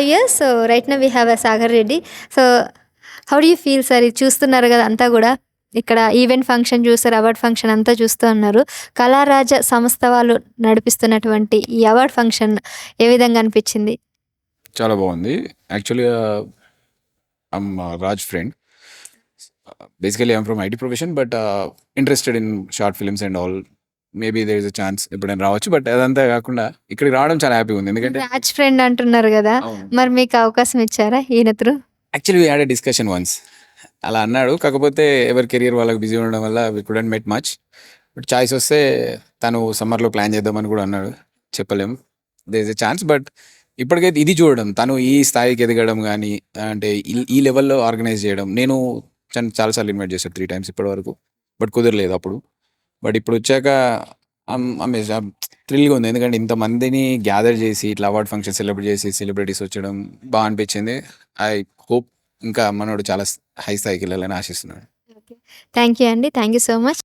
Viewers. So right now we have Sagar Reddy. So how do you feel sir? ఇది చూస్తున్నారు కదా అంతా కూడా, ఇక్కడ ఈవెంట్ ఫంక్షన్ చూస్తారు, అవార్డ్ ఫంక్షన్ అంతా చూస్తూ ఉన్నారు. కళారాజ సంస్థ వాళ్ళు నడిపిస్తున్నటువంటి ఈ అవార్డ్ ఫంక్షన్ ఏ విధంగా అనిపించింది? చాలా బాగుంది. యాక్చువల్గా I'm Raj friend. Basically I'm from IT profession, but interested in short films and all. Maybe there is a chance ఎప్పుడైనా రావచ్చు. బట్ అదంతా కాకుండా ఇక్కడికి రావడం చాలా హ్యాపీగా ఉంది. ఎందుకంటే రాజ్ ఫ్రెండ్ అంటున్నారు కదా, మరి మీకు అవకాశం ఇచ్చారా ఈయన through? Actually we had a discussion once. అలా అన్నాడు, కాకపోతే ఎవరి కెరియర్ వాళ్ళకి బిజీ ఉండడం వల్ల we couldn't met much. But choice వస్తే తను సమ్మర్లో ప్లాన్ చేద్దామని కూడా అన్నాడు. చెప్పలేం, there is a chance. But ఇప్పటికైతే ఇది చూడడం, తను ఈ స్థాయికి ఎదగడం కానీ, అంటే ఈ లెవెల్లో ఆర్గనైజ్ చేయడం. నేను చాలాసార్లు ఇన్వైట్ చేశాను 3 times ఇప్పటి వరకు, బట్ కుదరలేదు అప్పుడు. బట్ ఇప్పుడు వచ్చాక థ్రిల్గా ఉంది. ఎందుకంటే ఇంతమందిని గ్యాదర్ చేసి ఇట్లా అవార్డ్ ఫంక్షన్ సెలబ్రేట్ చేసి సెలబ్రిటీస్ వచ్చడం బాగా అనిపించింది. ఐ హోప్ ఇంకా మనోడు చాలా హై స్థాయికి వెళ్ళాలని ఆశిస్తున్నాను. థ్యాంక్ యూ అండి, థ్యాంక్ యూ సో మచ్.